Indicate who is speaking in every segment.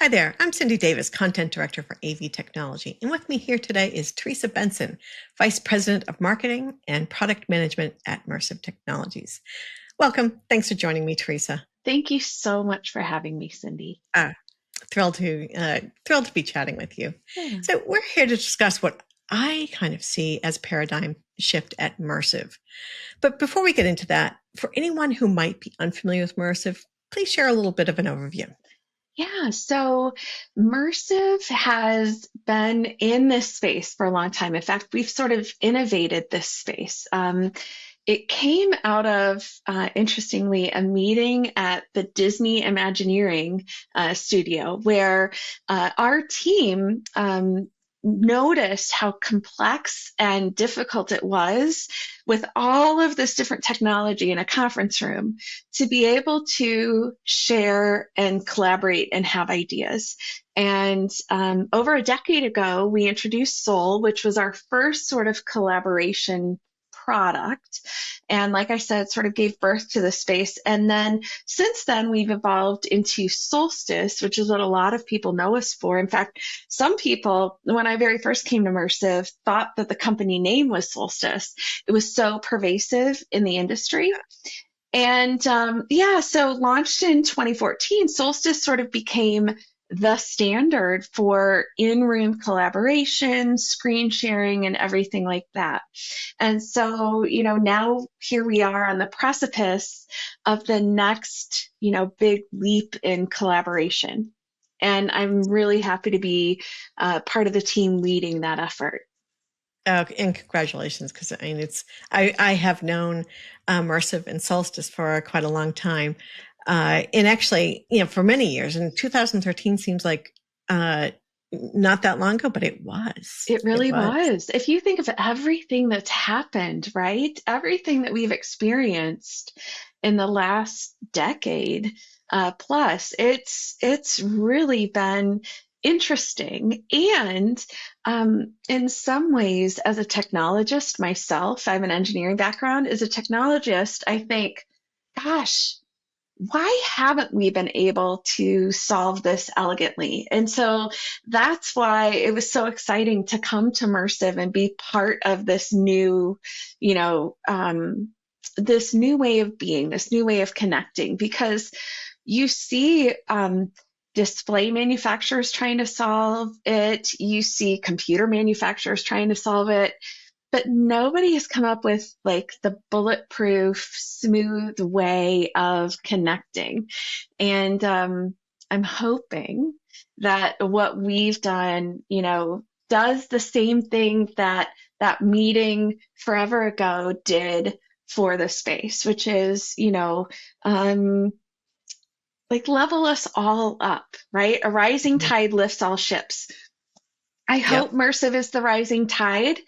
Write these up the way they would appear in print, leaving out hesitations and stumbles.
Speaker 1: Hi there, I'm Cindy Davis, Content Director for AV Technology, and with me here today is Theresa Benson, Vice President of Marketing and Product Management at Mersive Technologies. Welcome. Thanks for joining me, Theresa.
Speaker 2: Thank you so much for having me, Cindy.
Speaker 1: Thrilled to be chatting with you.
Speaker 2: Yeah.
Speaker 1: So we're here to discuss what I kind of see as paradigm shift at Mersive. But before we get into that, for anyone who might be unfamiliar with Mersive, please share a little bit of an overview.
Speaker 2: Yeah, so Mersive has been in this space for a long time. In fact, we've sort of innovated this space. It came out of, interestingly, a meeting at the Disney Imagineering studio where our team noticed how complex and difficult it was with all of this different technology in a conference room to be able to share and collaborate and have ideas. And over a decade ago, we introduced Soul, which was our first sort of collaboration product. And like I said, sort of gave birth to the space. And then since then, we've evolved into Solstice, which is what a lot of people know us for. In fact, some people, when I very first came to Mersive, thought that the company name was Solstice. It was so pervasive in the industry. And so launched in 2014, Solstice sort of became the standard for in-room collaboration, screen sharing, and everything like that. And so, now here we are on the precipice of the next, big leap in collaboration. And I'm really happy to be part of the team leading that effort.
Speaker 1: And congratulations, because I have known Mersive and Solstice for quite a long time, and actually, for many years. And 2013 seems like not that long ago, but it was.
Speaker 2: It really was. If you think of everything that's happened, right? Everything that we've experienced in the last decade plus, it's really been interesting. And in some ways, as a technologist myself, I have an engineering background. As a technologist, I think, gosh, why haven't we been able to solve this elegantly? And so that's why it was so exciting to come to Mersive and be part of this new, this new way of being, this new way of connecting, because you see display manufacturers trying to solve it, you see computer manufacturers trying to solve it, but nobody has come up with like the bulletproof, smooth way of connecting. And I'm hoping that what we've done, does the same thing that that meeting forever ago did for the space, which is, like level us all up, right? A rising tide lifts all ships. I hope Mersive is the rising tide,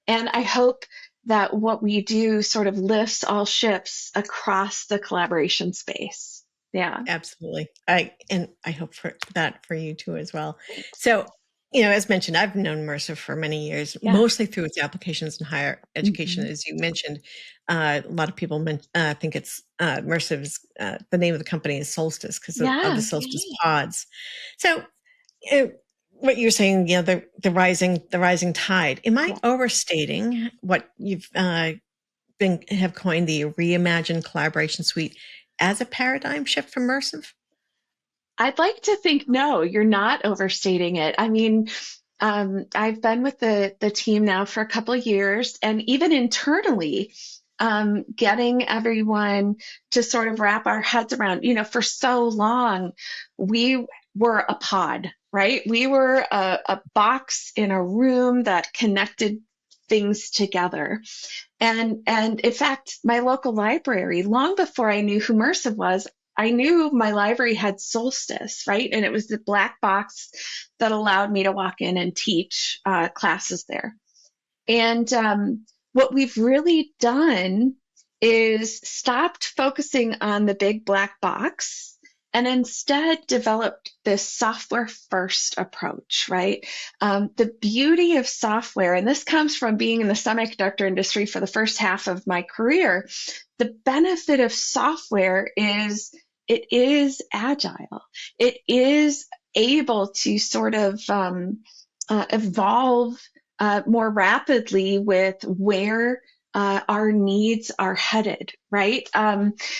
Speaker 2: and I hope that what we do sort of lifts all ships across the collaboration space. Yeah.
Speaker 1: Absolutely. I hope for that for you too as well. So, as mentioned, I've known Mersive for many years, mostly through its applications in higher education. As you mentioned, a lot of people think it's Mersive's, the name of the company is Solstice because of the Solstice pods. So, what you're saying, the rising tide. Am I overstating what you've have coined the reimagined collaboration suite as a paradigm shift from Mersive?
Speaker 2: I'd like to think no, you're not overstating it. I mean, I've been with the team now for a couple of years, and even internally, getting everyone to sort of wrap our heads around, for so long, we were a pod, right? We were a box in a room that connected things together. And in fact, my local library, long before I knew who Mersive was, I knew my library had Solstice, right? And it was the black box that allowed me to walk in and teach classes there. And what we've really done is stopped focusing on the big black box and instead developed this software first approach, right? The beauty of software, and this comes from being in the semiconductor industry for the first half of my career, the benefit of software is it is agile. It is able to sort of evolve more rapidly with where our needs are headed, right?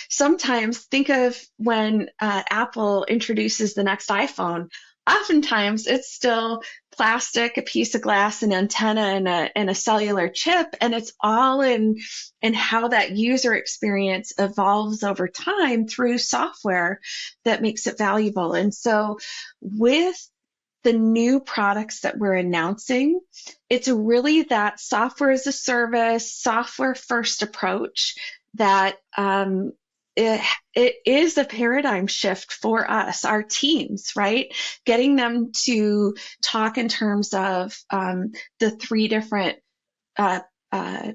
Speaker 2: Sometimes think of when Apple introduces the next iPhone. Oftentimes, it's still plastic, a piece of glass, an antenna, and a cellular chip, and it's all in how that user experience evolves over time through software that makes it valuable. And so, with the new products that we're announcing, it's really that software as a service, software first approach that it is a paradigm shift for us, our teams, right? Getting them to talk in terms of the three different uh, uh,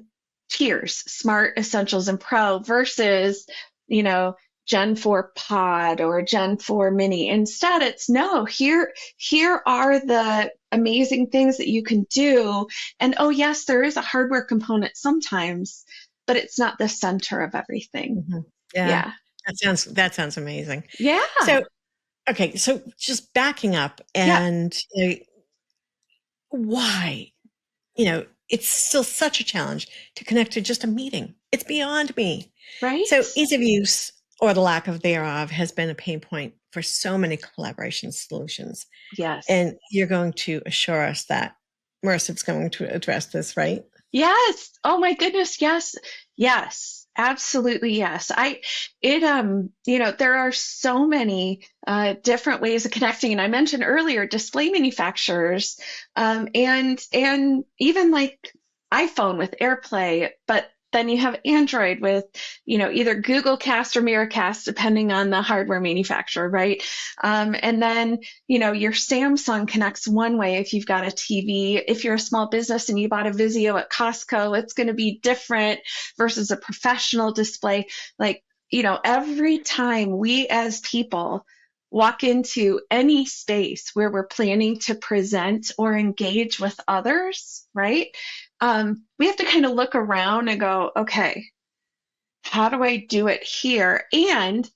Speaker 2: tiers, Smart, Essentials, and Pro versus, you know, Gen 4 Pod or Gen 4 Mini. Instead, it's no, here are the amazing things that you can do. And oh, yes, there is a hardware component sometimes, but it's not the center of everything.
Speaker 1: Mm-hmm. Yeah,
Speaker 2: Yeah.
Speaker 1: that sounds amazing.
Speaker 2: Yeah.
Speaker 1: So, okay, so just backing up
Speaker 2: Yeah.
Speaker 1: and why, it's still such a challenge to connect to just a meeting. It's beyond me.
Speaker 2: Right.
Speaker 1: So ease of use or the lack of thereof has been a pain point for so many collaboration solutions.
Speaker 2: Yes.
Speaker 1: And you're going to assure us that Mersive's going to address this, right?
Speaker 2: Yes. Oh my goodness. Yes. Yes. Absolutely. Yes. There are so many different ways of connecting. And I mentioned earlier display manufacturers, and even like iPhone with AirPlay, but then you have Android with, either Google Cast or Miracast, depending on the hardware manufacturer, right? And then your Samsung connects one way if you've got a TV. If you're a small business and you bought a Vizio at Costco, it's going to be different versus a professional display. Like, every time we as people walk into any space where we're planning to present or engage with others, right? We have to kind of look around and go, okay, how do I do it here? And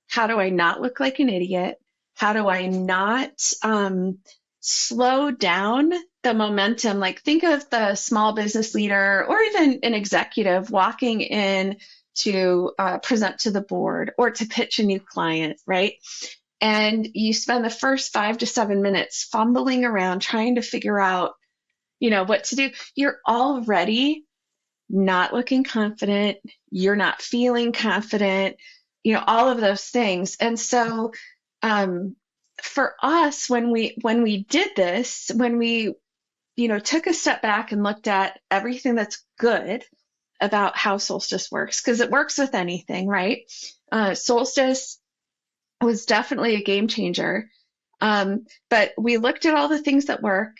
Speaker 2: how do I not look like an idiot? How do I not slow down the momentum? Like, think of the small business leader or even an executive walking in to present to the board or to pitch a new client, right? And you spend the first 5 to 7 minutes fumbling around trying to figure out, what to do. You're already not looking confident, you're not feeling confident, all of those things. And so for us, when we did this, when we took a step back and looked at everything that's good about how Solstice works, because it works with anything, right? Solstice was definitely a game changer. But we looked at all the things that work,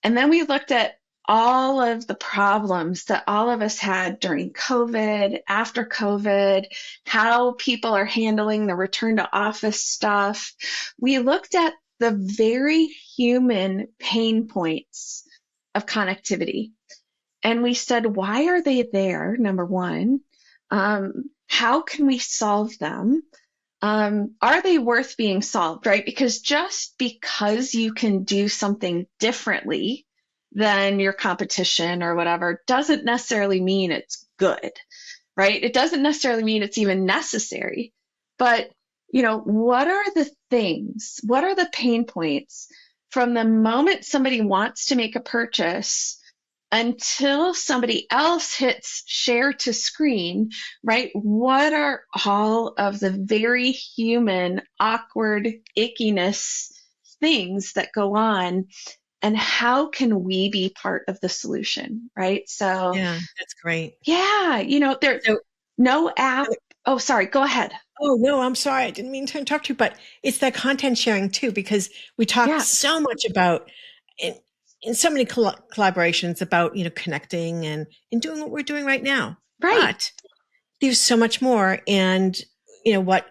Speaker 2: and then we looked at all of the problems that all of us had during COVID, after COVID, how people are handling the return to office stuff. We looked at the very human pain points of connectivity. And we said, why are they there? Number one, how can we solve them? Are they worth being solved, right? Because just because you can do something differently than your competition or whatever doesn't necessarily mean it's good, right? It doesn't necessarily mean it's even necessary. But, what are the things? What are the pain points from the moment somebody wants to make a purchase until somebody else hits share to screen, right? What are all of the very human, awkward, ickiness things that go on? And how can we be part of the solution, right? So,
Speaker 1: Yeah, that's great.
Speaker 2: yeah, there's
Speaker 1: So,
Speaker 2: no app. Oh, sorry, go ahead.
Speaker 1: oh no, I'm sorry, I didn't mean to talk to you, but it's that content sharing too, because we talk
Speaker 2: Yeah,
Speaker 1: so much about in, in so many collaborations about connecting and doing what we're doing right now.
Speaker 2: right.
Speaker 1: But there's so much more, and what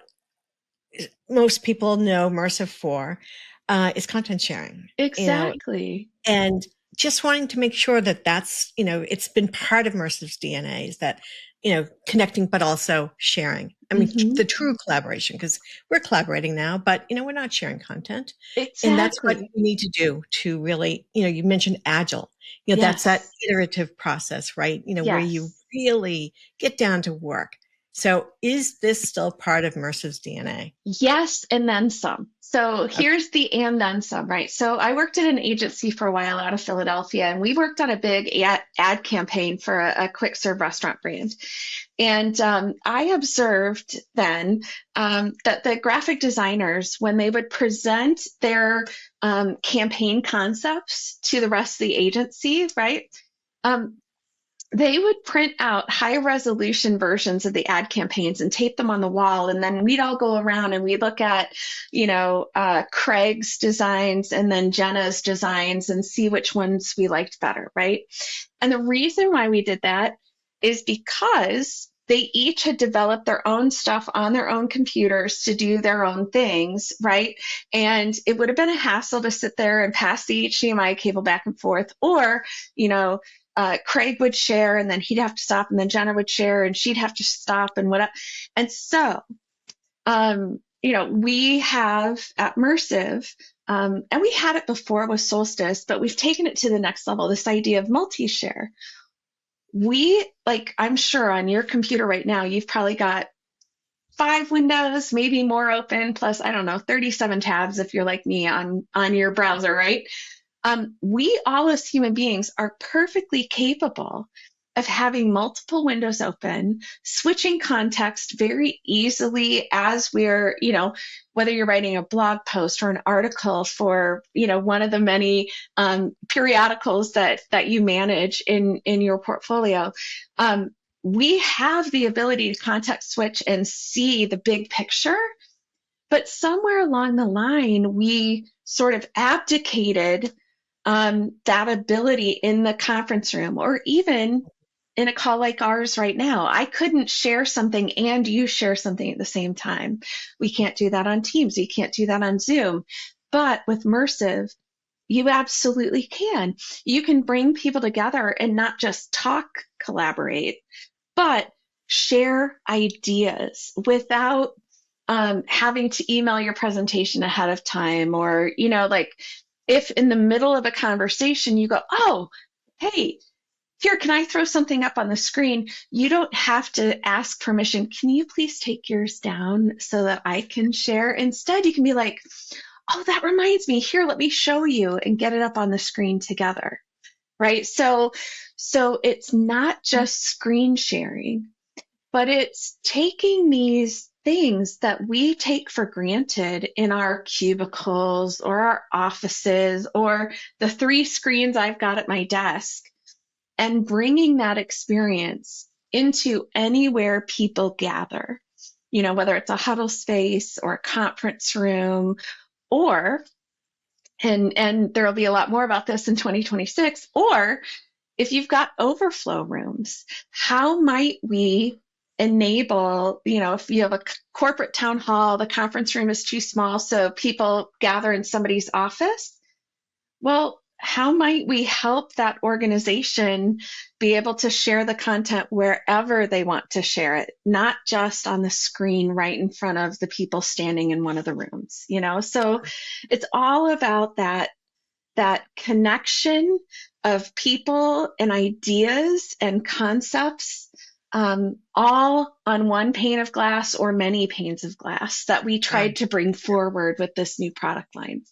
Speaker 1: most people know Mersive for is content sharing.
Speaker 2: Exactly.
Speaker 1: And just wanting to make sure that that's it's been part of Mersive's DNA is that connecting, but also sharing. I mean, the true collaboration, because we're collaborating now, but, we're not sharing content. And that's what
Speaker 2: Exactly.
Speaker 1: we need to do to really, you mentioned agile, that's that
Speaker 2: Yes.
Speaker 1: iterative process, right? Where you
Speaker 2: Yes.
Speaker 1: really get down to work. So is this still part of Mersive's DNA?
Speaker 2: Yes, and then some. So
Speaker 1: Okay.
Speaker 2: here's the and then some, right? So I worked at an agency for a while out of Philadelphia, and we worked on a big ad campaign for a quick serve restaurant brand. And I observed then that the graphic designers, when they would present their campaign concepts to the rest of the agency, right? Um, they would print out high resolution versions of the ad campaigns and tape them on the wall. And then we'd all go around and we'd look at, Craig's designs and then Jenna's designs and see which ones we liked better, right? And the reason why we did that is because they each had developed their own stuff on their own computers to do their own things, right? And it would have been a hassle to sit there and pass the HDMI cable back and forth, or, Craig would share and then he'd have to stop, and then Jenna would share and she'd have to stop and whatever. And so, we have at Mersive, and we had it before with Solstice, but we've taken it to the next level, this idea of multi-share. I'm sure on your computer right now, you've probably got 5 windows, maybe more open, plus, I don't know, 37 tabs if you're like me on your browser, right? We all as human beings are perfectly capable of having multiple windows open, switching context very easily as we're, whether you're writing a blog post or an article for, one of the many periodicals that you manage in your portfolio. We have the ability to context switch and see the big picture. But somewhere along the line, we sort of abdicated that ability in the conference room, or even in a call like ours right now. I couldn't share something and you share something at the same time. We can't do that on Teams. We can't do that on Zoom. But with Mersive, you absolutely can. You can bring people together and not just talk, collaborate, but share ideas without having to email your presentation ahead of time, or, if in the middle of a conversation you go, oh, hey, here, can I throw something up on the screen? You don't have to ask permission. Can you please take yours down so that I can share? Instead, you can be like, oh, that reminds me. Here, let me show you, and get it up on the screen together, right? So it's not just screen sharing, but it's taking these things that we take for granted in our cubicles or our offices or the 3 screens I've got at my desk, and bringing that experience into anywhere people gather, whether it's a huddle space or a conference room, or, and there'll be a lot more about this in 2026, or if you've got overflow rooms, how might we enable, if you have a corporate town hall, the conference room is too small, so people gather in somebody's office. Well, how might we help that organization be able to share the content wherever they want to share it, not just on the screen right in front of the people standing in one of the rooms, So it's all about that connection of people and ideas and concepts, all on one pane of glass or many panes of glass, that we tried to bring forward with this new product line.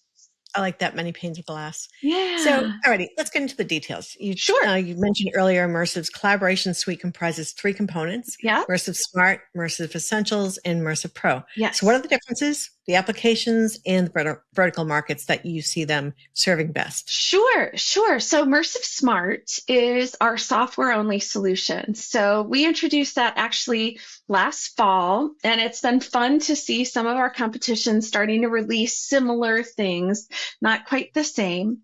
Speaker 1: I like that, many panes of glass.
Speaker 2: Yeah.
Speaker 1: So, alrighty, let's get into the details.
Speaker 2: Sure.
Speaker 1: You mentioned earlier, Mersive's Collaboration Suite comprises 3 components:
Speaker 2: Yeah.
Speaker 1: Mersive Smart, Mersive Essentials, and Mersive Pro.
Speaker 2: Yes.
Speaker 1: So what are the differences, the applications, and the vertical markets that you see them serving best?
Speaker 2: Sure. So Mersive Smart is our software-only solution. So we introduced that actually last fall, and it's been fun to see some of our competition starting to release similar things, not quite the same.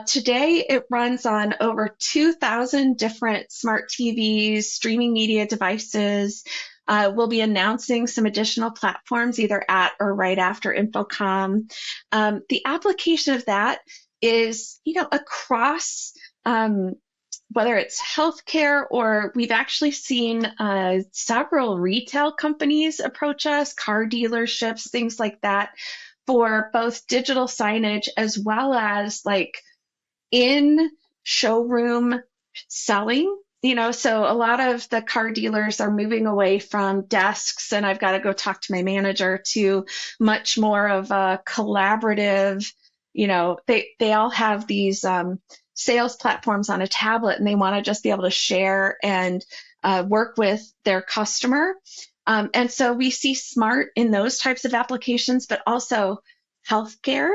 Speaker 2: Today, it runs on over 2,000 different smart TVs, streaming media devices. We'll be announcing some additional platforms either at or right after InfoComm. The application of that is, across whether it's healthcare, or we've actually seen several retail companies approach us, car dealerships, things like that, for both digital signage as well as like in showroom selling. So a lot of the car dealers are moving away from desks and I've got to go talk to my manager to much more of a collaborative. They all have these sales platforms on a tablet and they want to just be able to share and work with their customer. And so we see smart in those types of applications, but also healthcare.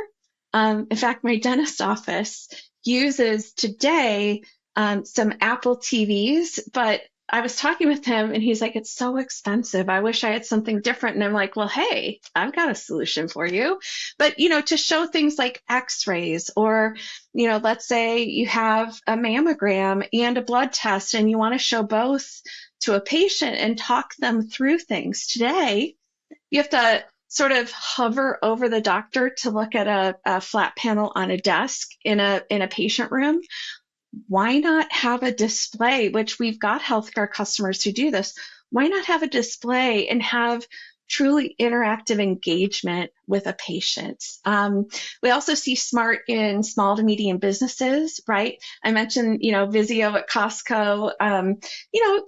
Speaker 2: In fact, my dentist office uses today some Apple TVs, but I was talking with him and he's like, it's so expensive. I wish I had something different. And I'm like, well, hey, I've got a solution for you. But, to show things like x-rays, or, let's say you have a mammogram and a blood test and you want to show both to a patient and talk them through things. Today, you have to sort of hover over the doctor to look at a flat panel on a desk in a patient room. Why not have a display, which we've got healthcare customers who do this? Why not have a display and have truly interactive engagement with a patient? We also see smart in small to medium businesses, right? I mentioned, Vizio at Costco.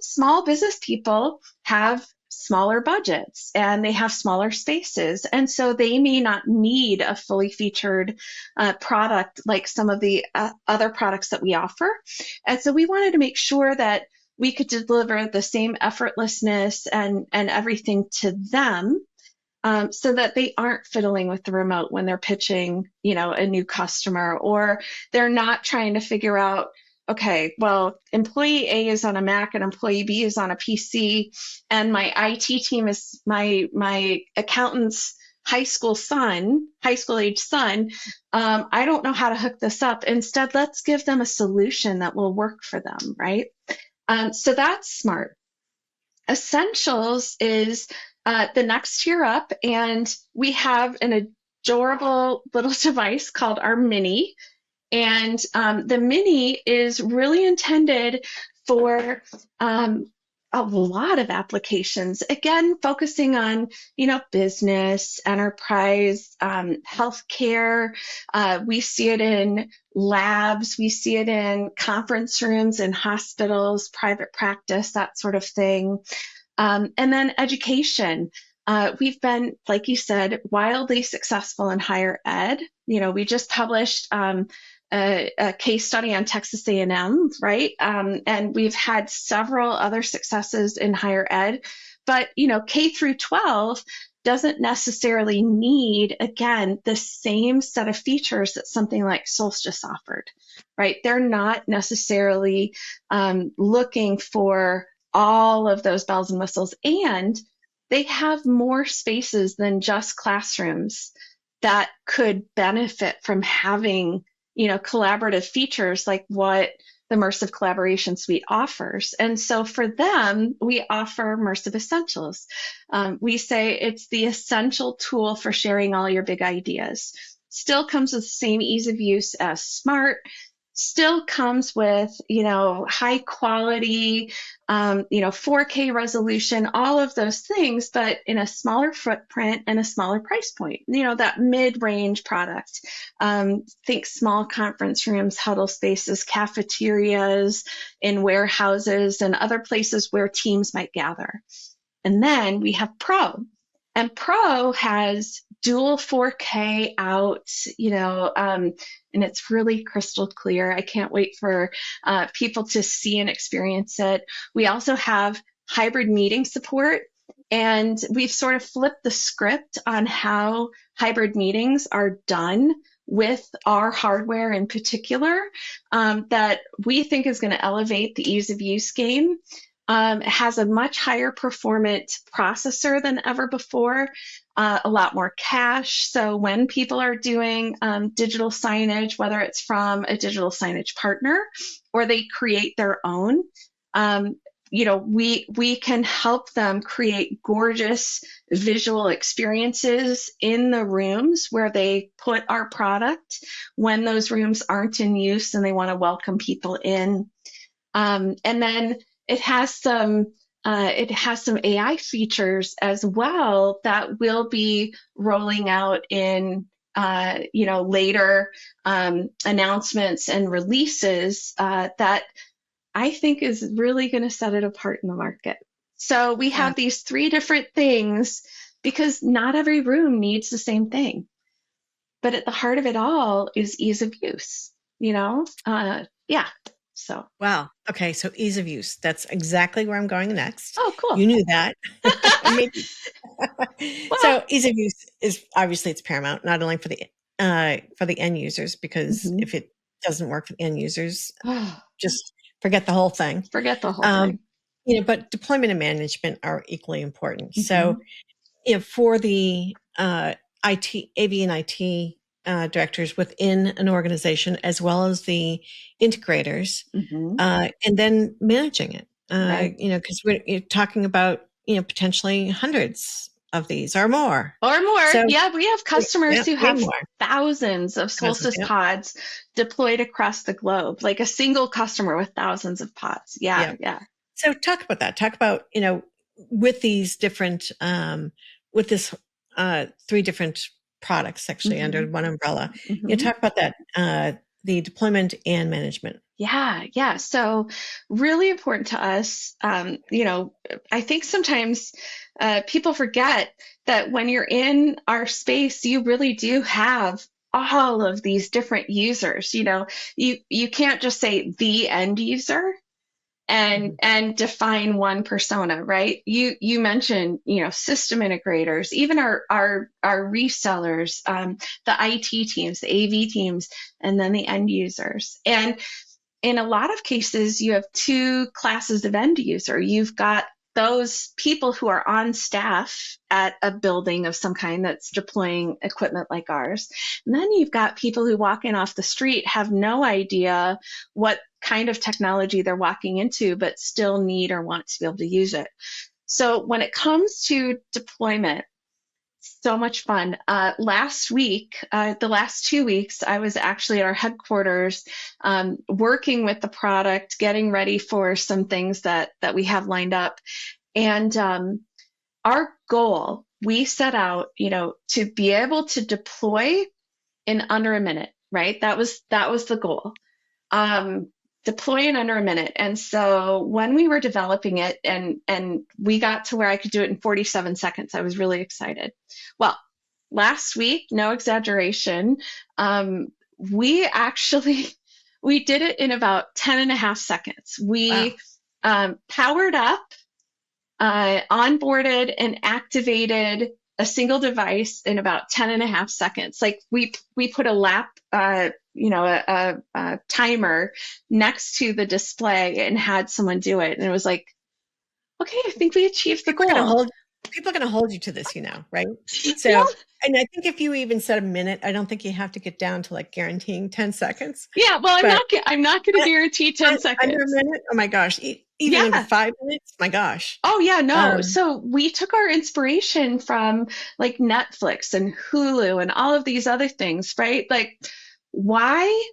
Speaker 2: Small business people have smaller budgets and they have smaller spaces. And so they may not need a fully featured product like some of the other products that we offer. And so we wanted to make sure that we could deliver the same effortlessness and everything to them, so that they aren't fiddling with the remote when they're pitching, a new customer, or they're not trying to figure out, okay, well, employee A is on a Mac and employee B is on a PC, and my IT team is my accountant's high school age son. I don't know how to hook this up. Instead, let's give them a solution that will work for them, right? So that's smart. Essentials is the next tier up, and we have an adorable little device called our Mini. And the Mini is really intended for a lot of applications. Again, focusing on, business, enterprise, healthcare. We see it in labs. We see it in conference rooms in hospitals, private practice, that sort of thing. And then education. We've been, like you said, wildly successful in higher ed. We just published a case study on Texas A&M, right? And we've had several other successes in higher ed. But, K through 12 doesn't necessarily need, again, the same set of features that something like Solstice offered, right? They're not necessarily looking for all of those bells and whistles, and they have more spaces than just classrooms that could benefit from having, collaborative features like what the Mersive Collaboration Suite offers. And so for them, we offer Mersive Essentials. We say it's the essential tool for sharing all your big ideas. Still comes with the same ease of use as Smart, still comes with, high quality, 4K resolution, all of those things, but in a smaller footprint and a smaller price point, that mid-range product. Think small conference rooms, huddle spaces, cafeterias, in warehouses, and other places where teams might gather. And then we have Pro. And Pro has dual 4K out, and it's really crystal clear. I can't wait for people to see and experience it. We also have hybrid meeting support, and we've sort of flipped the script on how hybrid meetings are done with our hardware in particular, that we think is going to elevate the ease of use game. It has a much higher performant processor than ever before, a lot more cache. So when people are doing digital signage, whether it's from a digital signage partner or they create their own, we can help them create gorgeous visual experiences in the rooms where they put our product when those rooms aren't in use and they want to welcome people in. And then it has some AI features as well that will be rolling out in later announcements and releases that I think is really going to set it apart in the market. So we
Speaker 1: Yeah.
Speaker 2: have these three different things because not every room needs the same thing. But at the heart of it all is ease of use, yeah. So,
Speaker 1: Wow. Okay. So ease of use. That's exactly where I'm going next.
Speaker 2: oh, cool.
Speaker 1: You knew that. Maybe.
Speaker 2: Well,
Speaker 1: So ease of use is obviously it's paramount, not only for the end users, because
Speaker 2: mhm.
Speaker 1: if it doesn't work for the end users, just forget the whole thing.
Speaker 2: Forget the whole
Speaker 1: Um,
Speaker 2: thing.
Speaker 1: but deployment and management are equally important. So,
Speaker 2: Mhm.
Speaker 1: for the IT, AV and IT directors within an organization, as well as the integrators,
Speaker 2: Mhm.
Speaker 1: and then managing it,
Speaker 2: Right.
Speaker 1: because you're talking about, potentially hundreds of these or more.
Speaker 2: Or more.
Speaker 1: So,
Speaker 2: Yeah, we have customers
Speaker 1: yeah,
Speaker 2: who
Speaker 1: way
Speaker 2: have
Speaker 1: more.
Speaker 2: thousands of
Speaker 1: Thousands,
Speaker 2: Solstice
Speaker 1: yeah,
Speaker 2: pods deployed across the globe, like a single customer with thousands of pods. Yeah,
Speaker 1: yeah.
Speaker 2: yeah.
Speaker 1: So talk about that. Talk about, with these different, with this three different products actually under
Speaker 2: Mhm.
Speaker 1: one umbrella.
Speaker 2: Mhm.
Speaker 1: Talk about that, the deployment and management.
Speaker 2: Yeah, yeah. So, really important to us. I think sometimes people forget that when you're in our space, you really do have all of these different users. You can't just say the end user
Speaker 1: Mhm.
Speaker 2: and define one persona, right? You mentioned system integrators, even our resellers, the IT teams, the AV teams, and then the end users. And in a lot of cases, you have two classes of end user. You've got those people who are on staff at a building of some kind that's deploying equipment like ours. And then you've got people who walk in off the street, have no idea what kind of technology they're walking into, but still need or want to be able to use it. So when it comes to deployment, so much fun. Last week, the last 2 weeks, I was actually at our headquarters, working with the product, getting ready for some things that we have lined up. And our goal, we set out, to be able to deploy in under a minute. Right? That was the goal. Um, Deploy in under a minute. And so when we were developing it and we got to where I could do it in 47 seconds, I was really excited. Well, last week, no exaggeration, we actually we did it in about 10 and a half seconds.
Speaker 1: Wow.
Speaker 2: We powered up, onboarded and activated a single device in about 10 and a half seconds. Like we put a lap, a timer next to the display and had someone do it. And it was like, okay, I think we achieved the
Speaker 1: People are gonna
Speaker 2: goal.
Speaker 1: hold people are gonna hold you to this, right?
Speaker 2: Yeah.
Speaker 1: So, and I think if you even said a minute, I don't think you have to get down to like guaranteeing 10 seconds,
Speaker 2: Yeah. Well,
Speaker 1: but
Speaker 2: I'm not going to guarantee 10
Speaker 1: under a
Speaker 2: seconds.
Speaker 1: minute, oh my gosh, even under
Speaker 2: Yeah.
Speaker 1: 5 minutes, my gosh.
Speaker 2: Oh yeah, no.
Speaker 1: Um,
Speaker 2: So we took our inspiration from like Netflix and Hulu and all of these other things, right? Like, why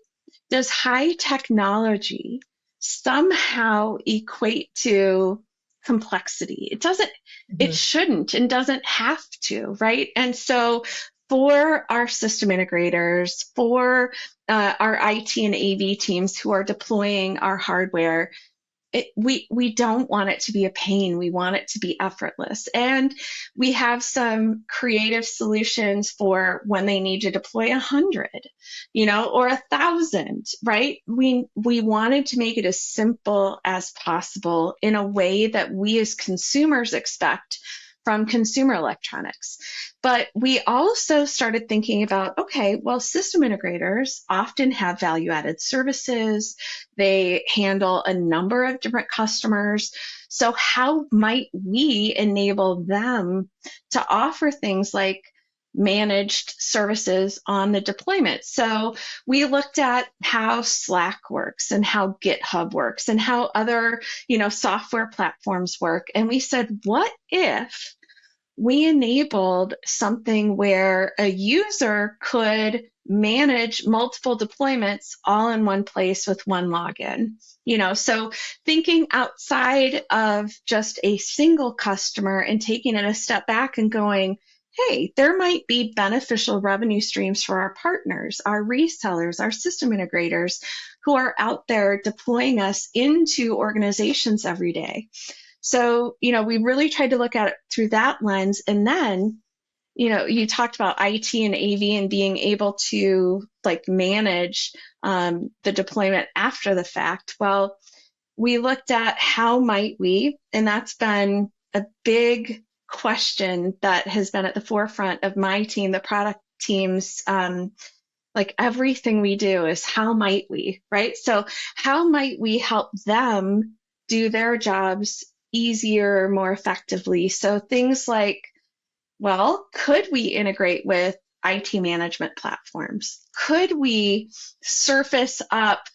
Speaker 2: does high technology somehow equate to complexity? It doesn't, it
Speaker 1: mhm.
Speaker 2: shouldn't and doesn't have to, right? And so for our system integrators, for our IT and AV teams who are deploying our hardware, we don't want it to be a pain. We want it to be effortless. And we have some creative solutions for when they need to deploy 100, or 1,000, right? We wanted to make it as simple as possible in a way that we as consumers expect from consumer electronics. But we also started thinking about, okay, well, system integrators often have value added services. They handle a number of different customers. So, how might we enable them to offer things like managed services on the deployment? So, we looked at how Slack works and how GitHub works and how other, software platforms work. And we said, what if we enabled something where a user could manage multiple deployments all in one place with one login. So thinking outside of just a single customer and taking it a step back and going, hey, there might be beneficial revenue streams for our partners, our resellers, our system integrators who are out there deploying us into organizations every day. So, we really tried to look at it through that lens. And then, you talked about IT and AV and being able to manage the deployment after the fact. Well, we looked at how might we, and that's been a big question that has been at the forefront of my team, the product teams. Everything we do is how might we, right? So how might we help them do their jobs easier, more effectively? So things like, well, could we integrate with IT management platforms? Could we surface up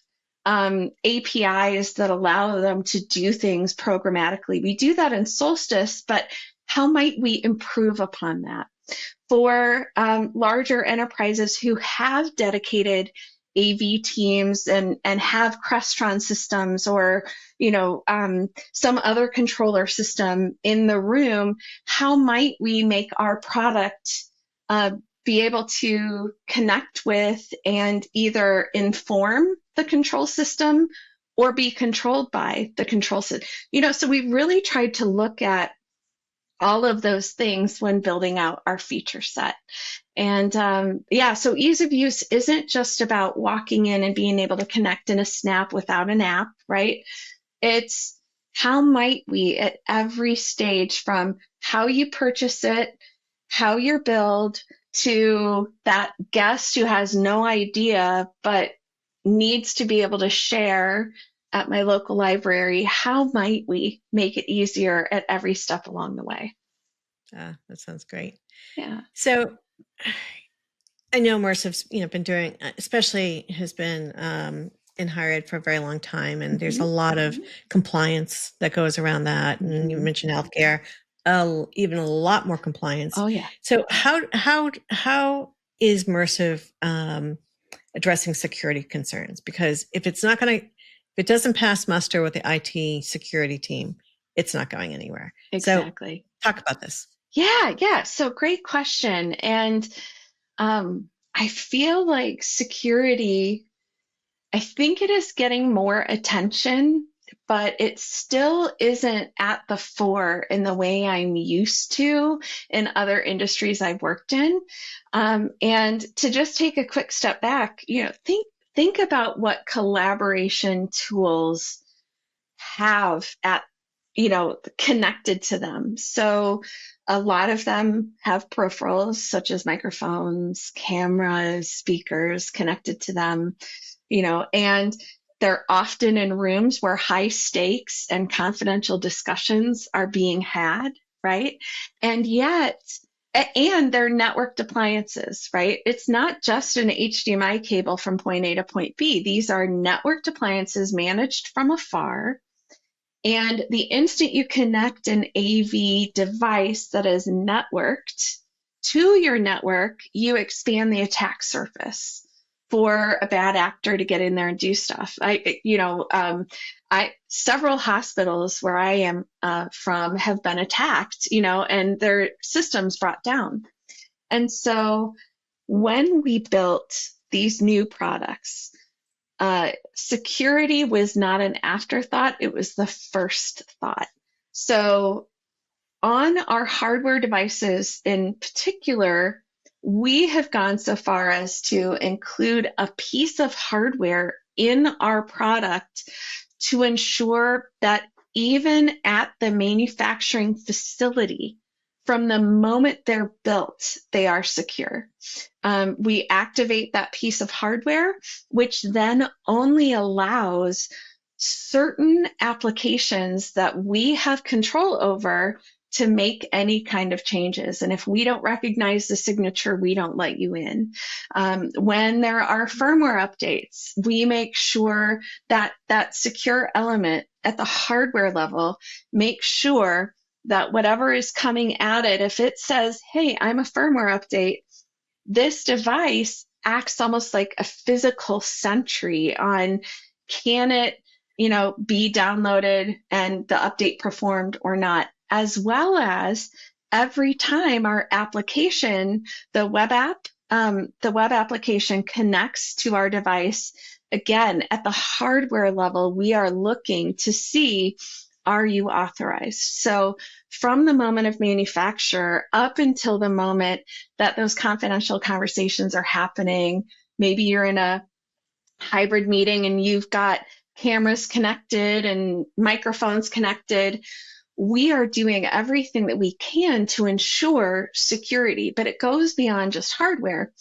Speaker 2: APIs that allow them to do things programmatically? We do that in Solstice, but how might we improve upon that? For larger enterprises who have dedicated AV teams and have Crestron systems or some other controller system in the room, how might we make our product be able to connect with and either inform the control system or be controlled by the control system? So we really tried to look at all of those things when building out our feature set. And so ease of use isn't just about walking in and being able to connect in a snap without an app, right? It's how might we at every stage, from how you purchase it, how you're billed, to that guest who has no idea but needs to be able to share at my local library, how might we make it easier at every step along the way?
Speaker 1: That sounds great.
Speaker 2: Yeah.
Speaker 1: So I know Mersive's, been doing, especially has been in higher ed for a very long time, and there's a lot of compliance that goes around that. And you mentioned healthcare, even a lot more compliance.
Speaker 2: Oh yeah.
Speaker 1: So how is Mersive addressing security concerns? Because if it doesn't pass muster with the IT security team, it's not going anywhere.
Speaker 2: Exactly.
Speaker 1: So talk about this.
Speaker 2: Yeah. So great question. And I feel like security, I think it is getting more attention, but it still isn't at the fore in the way I'm used to in other industries I've worked in. And to just take a quick step back, think about what collaboration tools have connected to them. So a lot of them have peripherals such as microphones, cameras, speakers connected to them, and they're often in rooms where high stakes and confidential discussions are being had, right? And they're networked appliances, right? It's not just an HDMI cable from point A to point B. These are networked appliances managed from afar. And the instant you connect an AV device that is networked to your network, you expand the attack surface for a bad actor to get in there and do stuff. Several hospitals where I am from have been attacked, and their systems brought down. And so when we built these new products, security was not an afterthought, it was the first thought. So on our hardware devices in particular, we have gone so far as to include a piece of hardware in our product to ensure that even at the manufacturing facility, from the moment they're built, they are secure. We activate that piece of hardware, which then only allows certain applications that we have control over to make any kind of changes. And if we don't recognize the signature, we don't let you in. When there are firmware updates, we make sure that that secure element at the hardware level makes sure that whatever is coming at it, if it says, hey, I'm a firmware update, this device acts almost like a physical sentry on, can it, be downloaded and the update performed or not, as well as every time our application, the web application connects to our device. Again, at the hardware level, we are looking to see, are you authorized? So from the moment of manufacture up until the moment that those confidential conversations are happening, maybe you're in a hybrid meeting and you've got cameras connected and microphones connected, we are doing everything that we can to ensure security, but it goes beyond just hardware,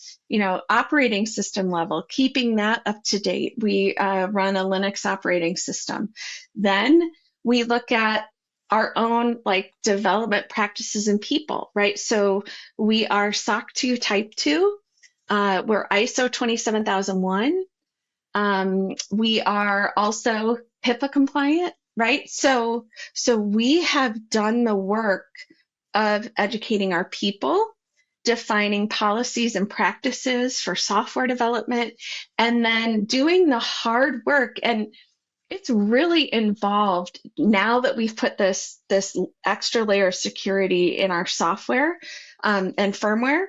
Speaker 2: operating system level, keeping that up to date. We run a Linux operating system. Then we look at our own development practices and people, right? So we are SOC 2 Type 2. We're ISO 27001. We are also HIPAA compliant, right? So we have done the work of educating our people, defining policies and practices for software development, and then doing the hard work. And it's really involved now that we've put this extra layer of security in our software and firmware.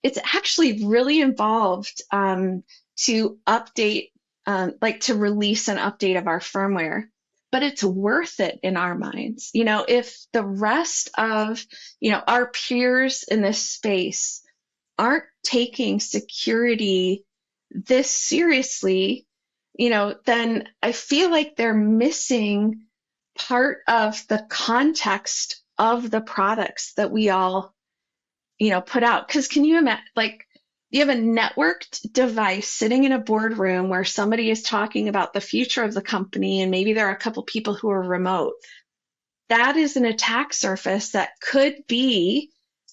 Speaker 2: It's actually really involved to update, to release an update of our firmware, but it's worth it in our minds. If the rest of, our peers in this space aren't taking security this seriously, then I feel like they're missing part of the context of the products that we all put out. Because can you imagine, you have a networked device sitting in a boardroom where somebody is talking about the future of the company, and maybe there are a couple people who are remote. That is an attack surface that could be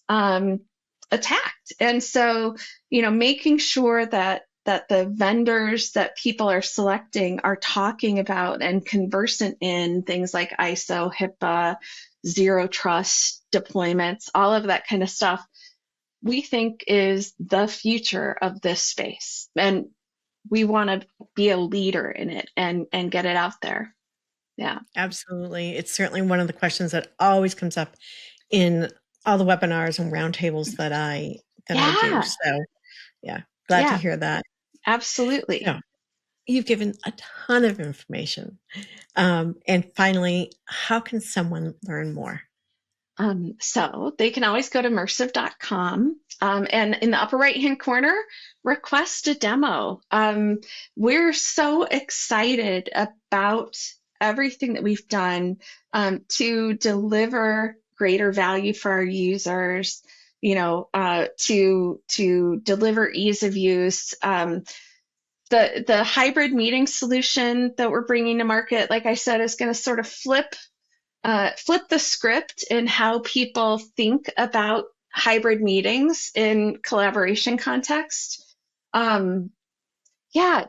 Speaker 2: attacked. And so, making sure that the vendors that people are selecting are talking about and conversant in things like ISO, HIPAA, zero trust deployments, all of that kind of stuff, we think is the future of this space. And we want to be a leader in it and get it out there. Yeah.
Speaker 1: Absolutely. It's certainly one of the questions that always comes up in all the webinars and roundtables that I do.
Speaker 2: Yeah.
Speaker 1: So yeah, glad to
Speaker 2: Yeah,
Speaker 1: hear that.
Speaker 2: absolutely.
Speaker 1: So you've given a ton of information. And finally, how can someone learn more?
Speaker 2: So they can always go to mersive.com, and in the upper right-hand corner, request a demo. We're so excited about everything that we've done to deliver greater value for our users, to deliver ease of use. The hybrid meeting solution that we're bringing to market, like I said, is going to sort of flip the script in how people think about hybrid meetings in collaboration context.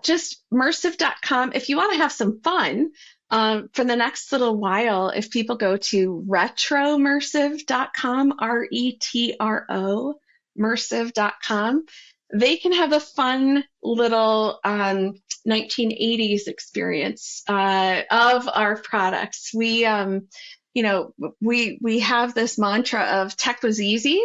Speaker 2: Just mersive.com. If you want to have some fun for the next little while, if people go to retromersive.com, RETRO, mersive.com, they can have a fun little 1980s experience of our products. We have this mantra of tech was easy,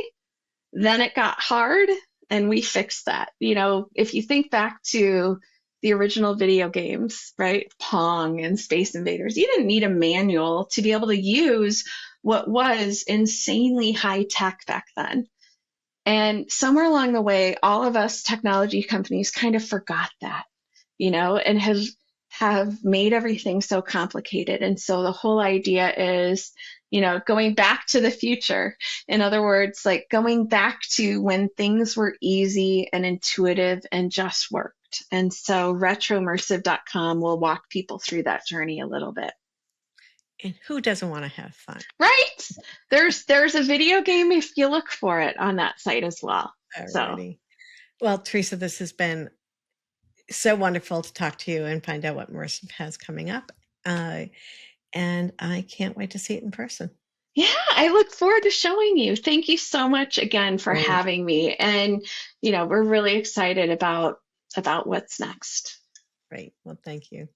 Speaker 2: then it got hard, and we fixed that. If you think back to the original video games, right? Pong and Space Invaders, you didn't need a manual to be able to use what was insanely high tech back then. And somewhere along the way, all of us technology companies kind of forgot that, and have made everything so complicated. And so the whole idea is, going back to the future. In other words, like going back to when things were easy and intuitive and just worked. And so retromersive.com will walk people through that journey a little bit.
Speaker 1: And who doesn't want to have fun?
Speaker 2: Right? There's a video game if you look for it on that site as well.
Speaker 1: Alrighty. Well, Theresa, this has been so wonderful to talk to you and find out what Mersive has coming up. And I can't wait to see it in person.
Speaker 2: Yeah, I look forward to showing you. Thank you so much again for
Speaker 1: Great.
Speaker 2: having me. And, we're really excited about what's next.
Speaker 1: Great. Well, thank you.